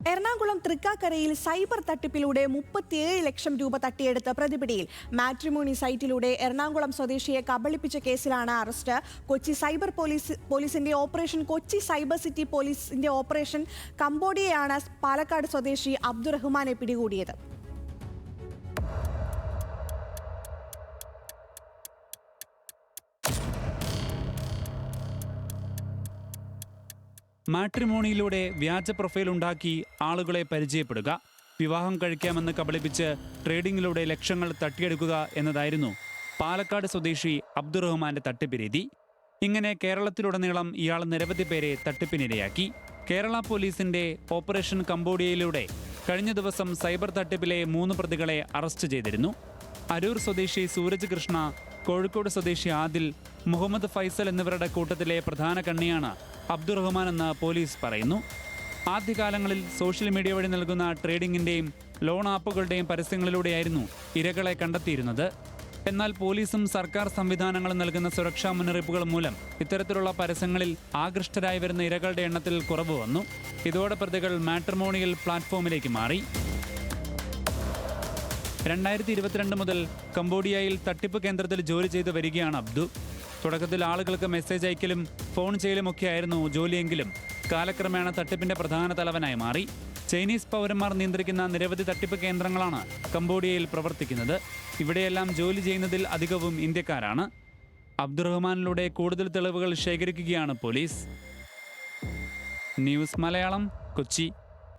എറണാകുളം തൃക്കാക്കരയിൽ സൈബർ തട്ടിപ്പിലൂടെ 37 ലക്ഷം രൂപ തട്ടിയെടുത്ത പ്രതിപിടിയിൽ. മാട്രിമോണി സൈറ്റിലൂടെ എറണാകുളം സ്വദേശിയെ കബളിപ്പിച്ച കേസിലാണ് അറസ്റ്റ്. കൊച്ചി സൈബർ പോലീസിന്റെ ഓപ്പറേഷൻ കൊച്ചി സൈബർ സിറ്റി പോലീസിന്റെ ഓപ്പറേഷൻ കംബോഡിയയാണ് പാലക്കാട് സ്വദേശി അബ്ദുറഹ്മാനെ പിടികൂടിയത്. മാട്രിമോണിയിലൂടെ വ്യാജ പ്രൊഫൈൽ ഉണ്ടാക്കി ആളുകളെ പരിചയപ്പെടുക, വിവാഹം കഴിക്കാമെന്ന് കബളിപ്പിച്ച് ട്രേഡിംഗിലൂടെ ലക്ഷങ്ങൾ തട്ടിയെടുക്കുക എന്നതായിരുന്നു പാലക്കാട് സ്വദേശി അബ്ദുറഹ്മാന്റെ തട്ടിപ്പ് രീതി. ഇങ്ങനെ കേരളത്തിലുടനീളം ഇയാൾ നിരവധി പേരെ തട്ടിപ്പിനിരയാക്കി. കേരള പോലീസിന്റെ ഓപ്പറേഷൻ കംബോഡിയയിലൂടെ കഴിഞ്ഞ ദിവസം സൈബർ തട്ടിപ്പിലെ 3 പ്രതികളെ അറസ്റ്റ് ചെയ്തിരുന്നു. അരൂർ സ്വദേശി സൂരജ് കൃഷ്ണ, കോഴിക്കോട് സ്വദേശി ആദിൽ, മുഹമ്മദ് ഫൈസൽ എന്നിവരുടെ കൂട്ടത്തിലെ പ്രധാന കണ്ണിയാണ് അബ്ദുറഹ്മാൻ എന്ന് പോലീസ് പറയുന്നു. ആദ്യകാലങ്ങളിൽ സോഷ്യൽ മീഡിയ വഴി നൽകുന്ന ട്രേഡിംഗിന്റെയും ലോൺ ആപ്പുകളുടെയും പരസ്യങ്ങളിലൂടെയായിരുന്നു ഇരകളെ കണ്ടെത്തിയിരുന്നത്. എന്നാൽ പോലീസും സർക്കാർ സംവിധാനങ്ങളും നൽകുന്ന സുരക്ഷാ മുന്നറിയിപ്പുകൾ മൂലം ഇത്തരത്തിലുള്ള പരസ്യങ്ങളിൽ ആകൃഷ്ടരായി വരുന്ന ഇരകളുടെ എണ്ണത്തിൽ കുറവ് വന്നു. ഇതോടെ പ്രതികൾ മാട്രിമോണിയൽ പ്ലാറ്റ്ഫോമിലേക്ക് മാറി. 2022 മുതൽ കംബോഡിയയിൽ തട്ടിപ്പ് കേന്ദ്രത്തിൽ ജോലി ചെയ്തു വരികയാണ് അബ്ദു. തുടക്കത്തിൽ ആളുകൾക്ക് മെസ്സേജ് അയക്കലും ഫോൺ ചെയ്യലുമൊക്കെയായിരുന്നു ജോലിയെങ്കിലും കാലക്രമേണ തട്ടിപ്പിന്റെ പ്രധാന തലവനായി മാറി. ചൈനീസ് പൗരന്മാർ നിയന്ത്രിക്കുന്ന നിരവധി തട്ടിപ്പ് കേന്ദ്രങ്ങളാണ് കംബോഡിയയിൽ പ്രവർത്തിക്കുന്നത്. ഇവിടെയെല്ലാം ജോലി ചെയ്യുന്നതിൽ അധികവും ഇന്ത്യക്കാരാണ്. അബ്ദുറഹ്മാനിലൂടെ കൂടുതൽ തെളിവുകൾ ശേഖരിക്കുകയാണ് പോലീസ്. ന്യൂസ് മലയാളം, കൊച്ചി.